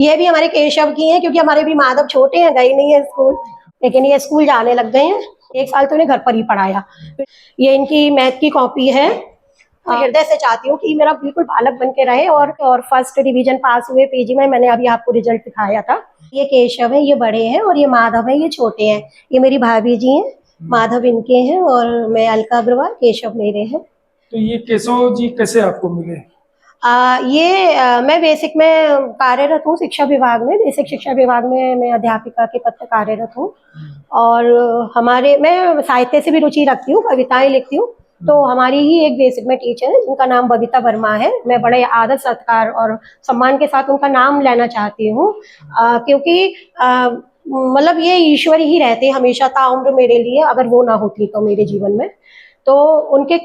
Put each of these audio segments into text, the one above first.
ये भी हमारे केशव की हैं, क्योंकि हमारे भी माधव छोटे हैं, गए नहीं है स्कूल, लेकिन ये स्कूल जाने लग गए हैं। 1 साल तो इन्हें घर पर ही पढ़ाया। ये इनकी मैथ की कॉपी है। हृदय से चाहती हूँ कि मेरा बिल्कुल बालक बन के रहे और फर्स्ट डिवीजन पास हुए पीजी में। मैंने अभी आपको रिजल्ट दिखाया था। ये केशव है, ये बड़े हैं, और ये माधव है, ये छोटे हैं। ये मेरी भाभी जी हैं, माधव इनके हैं, और मैं अलका अग्रवाल, केशव मेरे हैं। तो ये केशव जी कैसे आपको मिले? मैं बेसिक में कार्यरत हूँ शिक्षा विभाग में। बेसिक शिक्षा विभाग में मैं अध्यापिका के पद पर कार्यरत हूँ। और मैं साहित्य से भी रुचि रखती हूँ, कविताएं लिखती हूँ। तो हमारी ही एक बेसिक में टीचर है जिनका नाम बबीता वर्मा है। मैं बड़े आदर सत्कार और सम्मान के साथ उनका नाम लेना चाहती हूँ, क्योंकि मतलब ये ईश्वर ही रहते हमेशा ताउम्र मेरे लिए। अगर वो ना होती तो मेरे जीवन में, तो उनके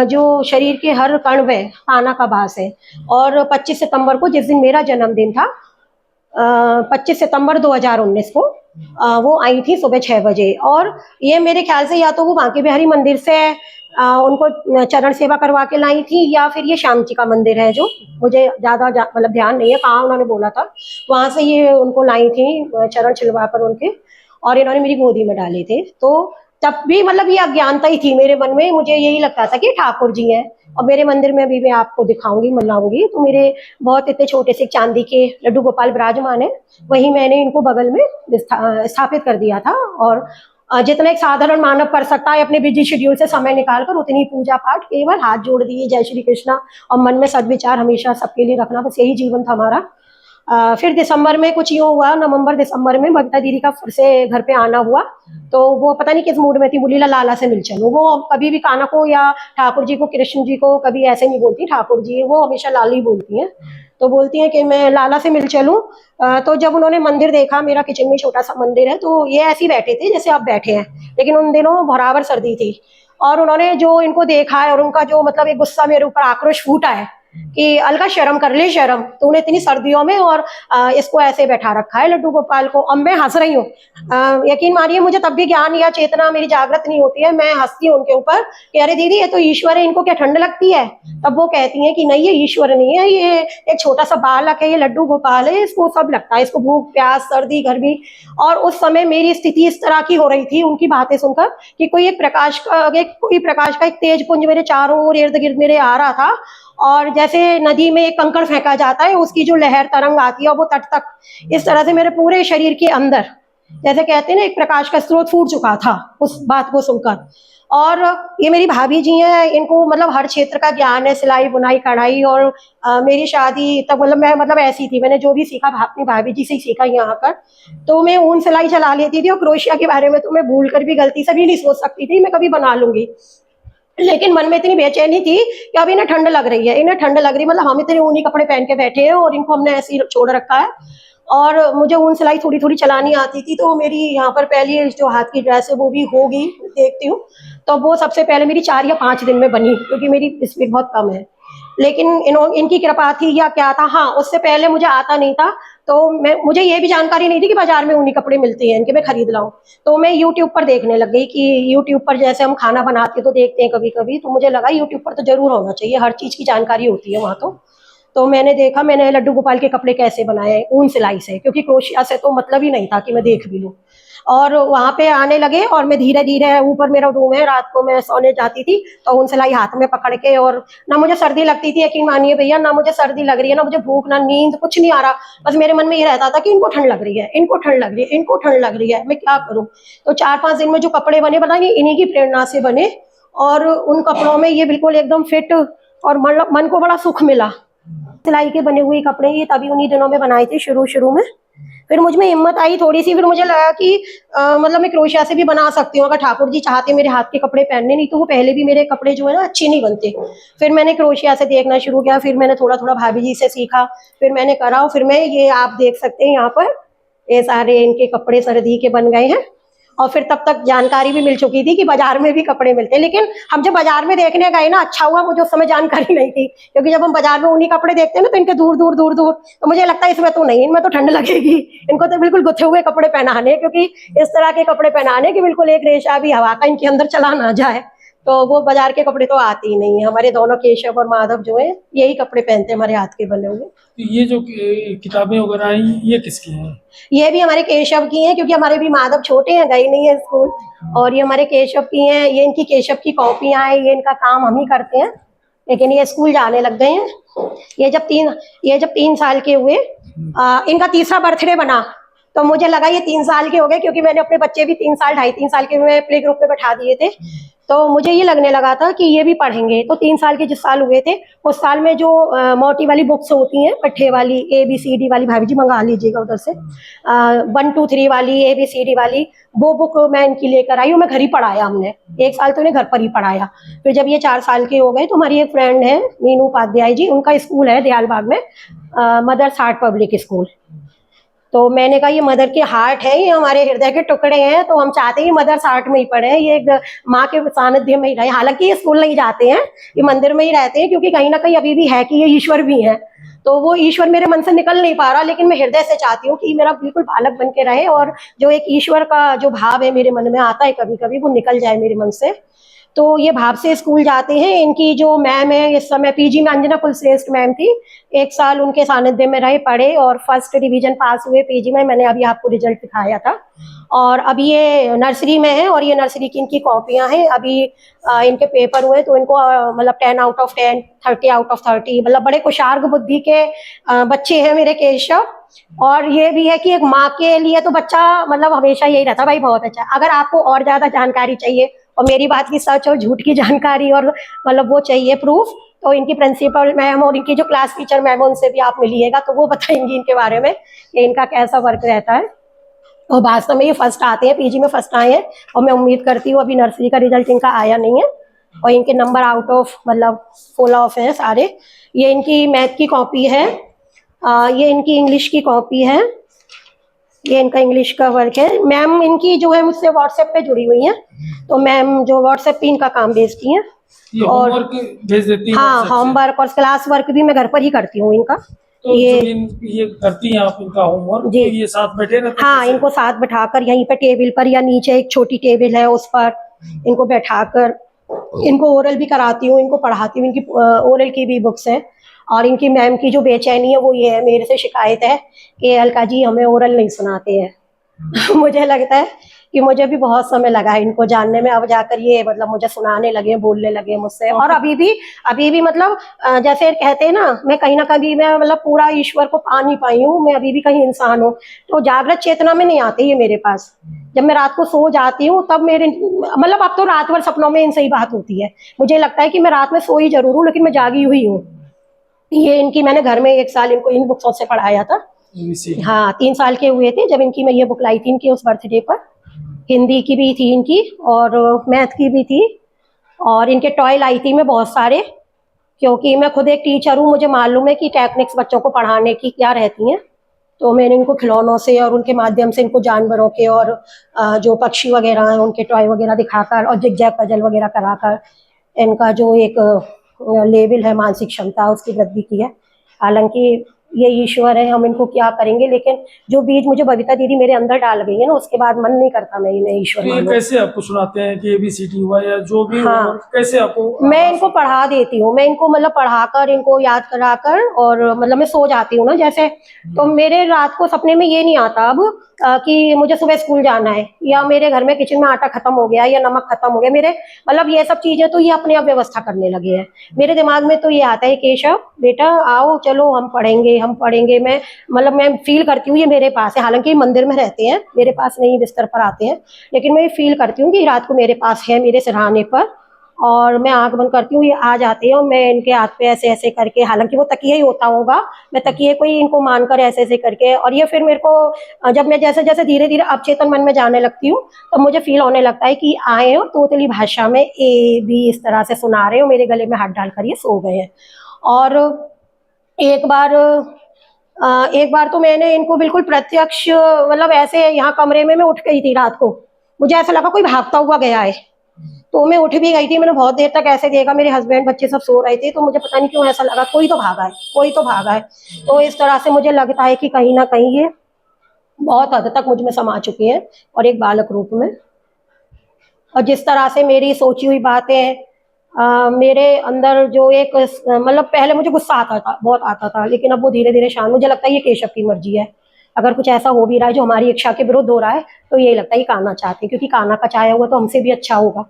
जो शरीर के हर कण में पाना का वास है। और 25 सितंबर को, जिस दिन मेरा जन्मदिन था, 25 सितंबर 2019 को वो आई थी सुबह 6 बजे। और ये मेरे ख्याल से या तो वो बांके बिहारी मंदिर से उनको चरण सेवा करवा के लाई थी, या फिर ये श्याम जी का मंदिर है, जो मुझे ज्यादा मतलब ध्यान नहीं है कहाँ उन्होंने बोला था, वहां से ये उनको लाई थी चरण छिलवा कर उनके, और इन्होंने मेरी गोदी में डाले थे। तो तब भी मतलब ये अज्ञानता ही थी मेरे मन में। मुझे यही लगता था कि ठाकुर जी हैं। और मेरे मंदिर में भी मैं आपको दिखाऊंगी, मिलाऊंगी, तो मेरे बहुत इतने छोटे से चांदी के लड्डू गोपाल विराजमान है। वही मैंने इनको बगल में स्थापित कर दिया था। और जितना एक साधारण मानव कर सकता है अपने बिजी शेड्यूल से समय निकालकर, उतनी पूजा पाठ, केवल हाथ जोड़ दिए, जय श्री कृष्णा, और मन में सद्विचार हमेशा सबके लिए रखना, बस यही जीवन था हमारा। फिर दिसंबर में कुछ यूं हुआ, नवंबर दिसंबर में बबीता दीदी का फिर से घर पे आना हुआ। तो वो पता नहीं किस मूड में थी, बोली लाला से मिल चलो। वो कभी भी कान्हा को या ठाकुर जी को, कृष्ण जी को कभी ऐसे नहीं बोलती ठाकुर जी, वो हमेशा लाला ही बोलती हैं। तो बोलती हैं कि मैं लाला से मिल चलूं। तो जब उन्होंने मंदिर देखा, मेरा किचन में छोटा सा मंदिर है, तो ये ऐसे ही बैठे थे जैसे आप बैठे हैं, लेकिन उन दिनों बराबर सर्दी थी। और उन्होंने जो इनको देखा है, और उनका जो मतलब एक गुस्सा मेरे ऊपर आक्रोश फूटा है कि अलका शर्म कर ले, शर्म, तूने इतनी सर्दियों में और इसको ऐसे बैठा रखा है लड्डू गोपाल को। अब मैं हंस रही हूँ, यकीन मानिए मुझे तब भी ज्ञान या चेतना मेरी जागृत नहीं होती है। मैं हंसती हूँ उनके ऊपर कि अरे दीदी ये तो ईश्वर है, इनको क्या ठंड लगती है? तब वो कहती हैं कि नहीं, ये ईश्वर नहीं है, ये एक छोटा सा बालक है, ये लड्डू गोपाल है, इसको सब लगता है, इसको भूख प्यास सर्दी गर्मी। और उस समय मेरी स्थिति इस तरह की हो रही थी उनकी बातें सुनकर कि कोई प्रकाश का एक तेज पुंज मेरे चारों ओर इर्द गिर्द मेरे आ रहा था। और जैसे नदी में एक कंकड़ फेंका जाता है, उसकी जो लहर तरंग आती है और वो तट तक, इस तरह से मेरे पूरे शरीर के अंदर, जैसे कहते हैं ना, एक प्रकाश का स्रोत फूट चुका था उस बात को सुनकर। और ये मेरी भाभी जी हैं, इनको मतलब हर क्षेत्र का ज्ञान है, सिलाई बुनाई कढ़ाई। और मेरी शादी तब मतलब मैं मतलब ऐसी थी, मैंने जो भी सीखा अपनी भाभी जी से ही सीखा यहाँ कर। तो मैं ऊन सिलाई चला लेती थी, और क्रोशिया के बारे में तो मैं भूल कर भी, गलती से भी नहीं सोच सकती थी मैं कभी बना लूंगी। लेकिन मन में इतनी बेचैनी थी कि अब इन्हें ठंड लग रही है, इन्हें ठंड लग रही है, मतलब हम इतने ऊनी कपड़े पहन के बैठे हैं और इनको हमने ऐसे ही छोड़ रखा है। और मुझे ऊन सिलाई थोड़ी थोड़ी चलानी आती थी, तो मेरी यहाँ पर पहली जो हाथ की ड्रेस है वो भी होगी, देखती हूँ। तो वो सबसे पहले मेरी 4 या 5 दिन में बनी, क्योंकि मेरी स्पीड बहुत कम है। लेकिन इनकी कृपा थी या क्या था, हाँ, उससे पहले मुझे आता नहीं था। तो मुझे ये भी जानकारी नहीं थी कि बाजार में ऊनी कपड़े मिलते हैं, इनके मैं खरीद लाऊं। तो मैं यूट्यूब पर देखने लग गई कि यूट्यूब पर जैसे हम खाना बनाते तो देखते हैं कभी कभी, तो मुझे लगा यूट्यूब पर तो जरूर होना चाहिए, हर चीज की जानकारी होती है वहाँ। तो मैंने देखा, मैंने लड्डू गोपाल के कपड़े कैसे बनाए ऊन सिलाई से, क्योंकि क्रोशिया से तो मतलब ही नहीं था कि मैं देख भी लूं। और वहां पे आने लगे, और मैं धीरे धीरे, ऊपर मेरा रूम है, रात को मैं सोने जाती थी तो ऊन सिलाई हाथ में पकड़ के, और ना मुझे सर्दी लगती थी, यकीन मानिए भैया, ना मुझे सर्दी लग रही है, ना मुझे भूख, ना नींद, कुछ नहीं आ रहा। बस मेरे मन में ये रहता था कि इनको ठंड लग रही है, इनको ठंड लग रही है, इनको ठंड लग रही है, मैं क्या करूं। तो 4-5 दिन में जो कपड़े बने, पता नहीं इन्हीं की प्रेरणा से बने। और उन कपड़ों में ये बिल्कुल एकदम फिट, और मन को बड़ा सुख मिला। सिलाई के बने हुए कपड़े ये तभी उन्हीं दिनों में बनाए थे, शुरू में। फिर मुझ में हिम्मत आई थोड़ी सी, फिर मुझे लगा कि मतलब मैं क्रोशिया से भी बना सकती हूँ, अगर ठाकुर जी चाहते मेरे हाथ के कपड़े पहनने, नहीं तो वो पहले भी मेरे कपड़े जो है ना अच्छे नहीं बनते। फिर मैंने क्रोशिया से देखना शुरू किया, फिर मैंने थोड़ा थोड़ा भाभी जी से सीखा, फिर मैंने करा। फिर मैं, ये आप देख सकते हैं यहाँ पर, ये सारे इनके कपड़े सर्दी के बन गए हैं। और फिर तब तक जानकारी भी मिल चुकी थी कि बाजार में भी कपड़े मिलते हैं। लेकिन हम जब बाजार में देखने गए ना, अच्छा हुआ मुझे उस समय जानकारी नहीं थी, क्योंकि जब हम बाजार में ऊनी कपड़े देखते हैं ना, तो इनके दूर दूर दूर दूर, तो मुझे लगता है इसमें तो नहीं, इनमें तो ठंड लगेगी, इनको तो बिल्कुल गुथे हुए कपड़े पहनाने, क्योंकि इस तरह के कपड़े पहनाने कि बिल्कुल एक रेशा भी हवा का इनके अंदर चला ना जाए। तो वो बाजार के कपड़े तो आते ही नहीं है। हमारे दोनों केशव और माधव जो है यही कपड़े पहनते हैं, हमारे हाथ के बने हुए। तो ये जो किताबें वगैरह आई, ये किसकी हैं? ये भी हमारे केशव की हैं, क्योंकि हमारे भी माधव छोटे हैं, गए नहीं है स्कूल। और ये हमारे केशव की हैं, ये इनकी केशव की कॉपियां हैं, ये इनका काम हम ही करते हैं, लेकिन ये स्कूल जाने लग गए हैं। ये जब 3 साल के हुए, इनका तीसरा बर्थडे बना, तो मुझे लगा ये 3 साल के हो गए, क्योंकि मैंने अपने बच्चे भी 3 साल 2.5 3 साल के में प्ले ग्रुप में बैठा दिए थे। तो मुझे ये लगने लगा था कि ये भी पढ़ेंगे। तो 3 साल के जिस साल हुए थे, उस साल में जो मोटी वाली बुक्स होती हैं, पट्टे वाली, ABCD वाली, भाभी जी मंगा लीजिएगा उधर से, 1 2 3 वाली, ABCD वाली, वो बुक मैं इनकी लेकर आई और मैं घर ही पढ़ाया हमने। 1 साल तो इन्हें घर पर ही पढ़ाया। फिर जब ये 4 साल के हो गए, तो हमारी एक फ्रेंड है मीनू उपाध्याय जी, उनका स्कूल है दयालबाग में, मदर्स हार्ट पब्लिक स्कूल। तो मैंने कहा ये मदर के हार्ट है, ये हमारे हृदय के टुकड़े हैं, तो हम चाहते हैं ये मदर्स हार्ट में ही पढ़े, ये एक माँ के सानिध्य में ही रहे। हालांकि ये स्कूल नहीं जाते हैं, ये मंदिर में ही रहते हैं, क्योंकि कहीं ना कहीं अभी भी है कि ये ईश्वर भी हैं। तो वो ईश्वर मेरे मन से निकल नहीं पा रहा, लेकिन मैं हृदय से चाहती हूँ कि मेरा बिल्कुल बालक बन के रहे, और जो एक ईश्वर का जो भाव है मेरे मन में आता है कभी कभी, वो निकल जाए मेरे मन से। तो ये भाव से स्कूल जाते हैं। इनकी जो मैम है इस समय PG में, अंजना कुलश्रेष्ठ मैम थी, 1 साल उनके सानिध्य में रहे, पढ़े और फर्स्ट डिवीजन पास हुए PG में। मैंने अभी आपको रिजल्ट दिखाया था। और अभी ये नर्सरी में है, और ये नर्सरी की इनकी कॉपियां हैं। अभी इनके पेपर हुए, तो इनको मतलब 10 आउट ऑफ 10, 30 आउट ऑफ 30, मतलब बड़े कुशार्ग बुद्धि के बच्चे हैं मेरे केशव। और ये भी है कि एक माँ के लिए तो बच्चा मतलब हमेशा यही रहता, भाई बहुत अच्छा। अगर आपको और ज्यादा जानकारी चाहिए, और मेरी बात की सच और झूठ की जानकारी, और मतलब वो चाहिए प्रूफ, तो इनकी प्रिंसिपल मैम और इनकी जो क्लास टीचर मैम है, उनसे भी आप मिलिएगा, तो वो बताएंगी इनके बारे में कि इनका कैसा वर्क रहता है। और वास्तव में ये फर्स्ट आते हैं, PG में फर्स्ट आए हैं, और मैं उम्मीद करती हूँ, अभी नर्सरी का रिजल्ट इनका आया नहीं है, और इनके नंबर आउट ऑफ मतलब फुल ऑफ हैं सारे। ये इनकी मैथ की कॉपी है, ये इनकी इंग्लिश की कॉपी है, ये इनका इंग्लिश का वर्क है। मैम इनकी जो है मुझसे व्हाट्सएप पे जुड़ी हुई हैं, तो मैम जो व्हाट्सएप पे इनका काम भेजती हैं, और होमवर्क भेज देती हैं? हाँ, होमवर्क और क्लास वर्क भी मैं घर पर ही करती हूँ इनका। तो ये करती हैं आप इनका होमवर्क? जी, तो ये साथ बैठे रहते हैं? हाँ, इनको साथ बैठाकर यहीं पे टेबल पर, या नीचे एक छोटी टेबल है उस पर इनको बैठाकर इनको ओरल भी कराती हूँ, इनको पढ़ाती हूँ। इनकी ओरल की भी बुक्स है। और इनकी मैम की जो बेचैनी है वो ये है, मेरे से शिकायत है कि अलका जी हमें ओरल नहीं सुनाते हैं। मुझे लगता है कि मुझे भी बहुत समय लगा है इनको जानने में, अब जाकर ये मतलब मुझे सुनाने लगे, बोलने लगे मुझसे। और अभी भी मतलब जैसे कहते हैं ना, मैं कहीं ना कहीं मैं मतलब पूरा ईश्वर को पा नहीं पाई हूँ, मैं अभी भी कहीं इंसान हूँ। तो जागृत चेतना में नहीं आती ये मेरे पास। जब मैं रात को सो जाती हूँ तब मेरे मतलब अब तो रात भर सपनों में इनसे ही बात होती है। मुझे लगता है कि मैं रात में सोई जरूर हूँ, लेकिन मैं जागी हुई हूँ। ये इनकी मैंने घर में 1 साल इनको इन बुक्सों से पढ़ाया था। हाँ, 3 साल के हुए थे जब इनकी मैं ये बुक लाई थी इनकी उस बर्थडे पर। हिंदी की भी थी इनकी, और मैथ की भी थी, और इनके टॉय लाई थी मैं बहुत सारे, क्योंकि मैं खुद एक टीचर हूँ, मुझे मालूम है कि टेक्निक्स बच्चों को पढ़ाने की क्या रहती हैं। तो मैंने इनको खिलौनों से और उनके माध्यम से इनको जानवरों के और जो पक्षी वगैरह हैं उनके टॉय वगैरह दिखाकर और जिग-जैग पजल वगैरह कराकर इनका जो एक लेवल है मानसिक क्षमता उसकी वृद्धि की है। हालांकि ये ईश्वर है, हम इनको क्या करेंगे, लेकिन जो बीज मुझे बबीता दीदी मेरे अंदर डाल गई है ना, उसके बाद मन नहीं करता मैं इन्हें ईश्वर तो ये मानूं। कैसे आपको सुनाते हैं कि ABCD हुआ या जो भी हाँ, हो, कैसे आपको? मैं इनको पढ़ा देती हूँ, मैं इनको मतलब पढ़ाकर इनको याद कराकर, और मतलब मैं सो जाती हूँ ना जैसे, तो मेरे रात को सपने में ये नहीं आता अब कि मुझे सुबह स्कूल जाना है, या मेरे घर में किचन में आटा खत्म हो गया या नमक खत्म हो गया, मेरे मतलब ये सब चीजें तो ये अपने आप व्यवस्था करने लगे हैं। मेरे दिमाग में तो ये आता है, केशव बेटा आओ चलो हम पढ़ेंगे। मैं मतलब मैं फील करती हूँ ये मेरे पास है, हालांकि मंदिर में रहते हैं, मेरे पास नहीं बिस्तर पर आते हैं, लेकिन मैं ये फील करती हूँ कि रात को मेरे पास है, मेरे सिरहाने पर। और मैं आंख बंद करती हूँ, ये आ जाते हैं, और मैं इनके हाथ पे ऐसे ऐसे करके, हालांकि वो तकिया ही होता होगा, मैं तकिए को ही इनको मानकर ऐसे ऐसे करके, और ये फिर मेरे को जब मैं जैसे जैसे धीरे धीरे अवचेतन मन में जाने लगती हूँ, तो मुझे फील होने लगता है कि आए और तोतली भाषा में A B इस तरह से सुना रहे हो, मेरे गले में हाथ डालकर ये सो गए हैं। और एक बार तो मैंने इनको बिल्कुल प्रत्यक्ष मतलब ऐसे यहाँ कमरे में मैं उठ गई थी रात को, मुझे ऐसा लगा कोई भागता हुआ गया है, तो मैं उठ भी गई थी। मैंने बहुत देर तक ऐसे देखा, मेरे हस्बैंड बच्चे सब सो रहे थे, तो मुझे पता नहीं क्यों ऐसा लगा कोई तो भागा है। तो इस तरह से मुझे लगता है कि कहीं ना कहीं ये बहुत हद तक मुझ में समा चुकी है, और एक बालक रूप में। और जिस तरह से मेरी सोची हुई बातें मेरे अंदर जो एक मतलब पहले मुझे गुस्सा आता था, बहुत आता था, लेकिन अब वो धीरे धीरे शांत। मुझे लगता है ये केशव की मर्जी है। अगर कुछ ऐसा हो भी रहा है जो हमारी इच्छा के विरुद्ध हो रहा है, तो यही लगता है ये कान्हा चाहते हैं, क्योंकि कान्हा का चाया हुआ तो हमसे भी अच्छा होगा।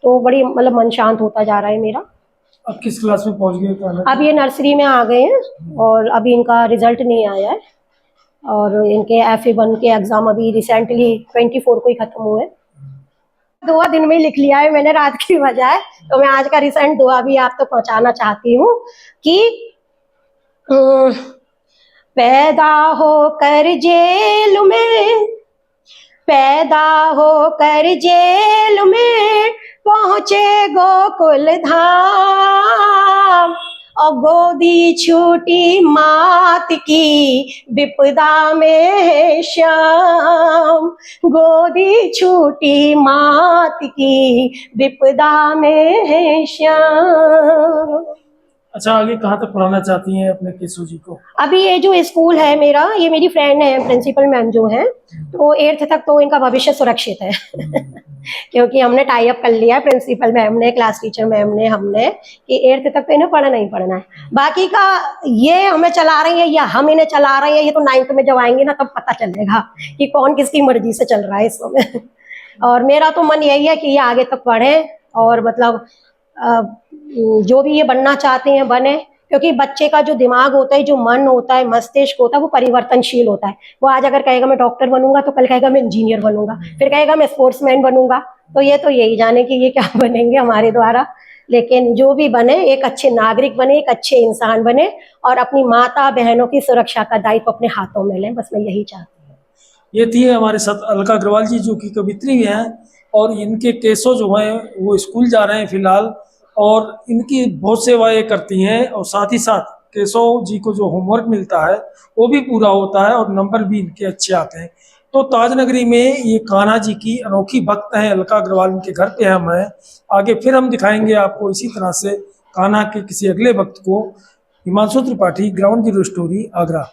तो बड़ी मतलब मन शांत होता जा रहा है मेरा। अब किस क्लास में पहुंच गए कान्हा? अब ये नर्सरी में आ गए हैं और अभी इनका रिजल्ट नहीं आया है, और इनके FA1 के एग्जाम अभी रिसेंटली 24 को ही खत्म हुए। दुआ दिन में ही लिख लिया है मैंने रात की बजाय, तो मैं आज का रिसेंट दुआ भी आप तक पहुंचाना चाहती हूँ कि पैदा होकर जेल में, पैदा होकर जेल में पहुँचे गोकुल धाम, और गोदी छूटी मात की विपदा में श्याम, गोदी छूटी मात की विपदा में श्याम। अच्छा, आगे कहाँ तक पढ़ाना चाहती हैं अपने केशव जी को? अभी ये जो स्कूल है मेरा, ये मेरी फ्रेंड है प्रिंसिपल मैम जो है, तो 8th तक तो इनका भविष्य सुरक्षित है क्योंकि हमने टाई अप कर लिया है प्रिंसिपल मैम ने, क्लास टीचर मैम ने, हमने, कि 8th तक तो इन्हें पढ़ना ही पढ़ना है। बाकी का ये हमें चला रही है या हम इन्हें चला रहे हैं, ये तो 9th में जब आएंगे ना तब पता चलेगा कि कौन किसकी मर्जी से चल रहा है इस समय और मेरा तो मन यही है कि ये आगे तक पढ़े और मतलब जो भी ये बनना चाहते हैं बने, क्योंकि बच्चे का जो दिमाग होता है, जो मन होता है, मस्तिष्क होता है, वो परिवर्तनशील होता है। वो आज अगर कहेगा मैं डॉक्टर बनूंगा, तो कल कहेगा मैं इंजीनियर बनूंगा, फिर कहेगा मैं स्पोर्ट्समैन बनूंगा। तो ये तो यही जाने कि ये क्या बनेंगे हमारे द्वारा, लेकिन जो भी बने एक अच्छे नागरिक बने, एक अच्छे इंसान बने और अपनी माता बहनों की सुरक्षा का दायित्व अपने हाथों में लें। बस मैं यही चाहती हूँ। ये थी हमारे साथ अलका अग्रवाल जी, जो कि कवित्री हैं, और इनके केशव जो हैं वो स्कूल जा रहे हैं फिलहाल, और इनकी बहुत सेवाएं करती हैं, और साथ ही साथ केशव जी को जो होमवर्क मिलता है वो भी पूरा होता है और नंबर भी इनके अच्छे आते हैं। तो ताजनगरी में ये कान्हा जी की अनोखी भक्त हैं अलका अग्रवाल, इनके घर पे हम हैं। आगे फिर हम दिखाएंगे आपको इसी तरह से कान्हा के किसी अगले भक्त को। Himanshu Tripathi, ground zero story, Agra.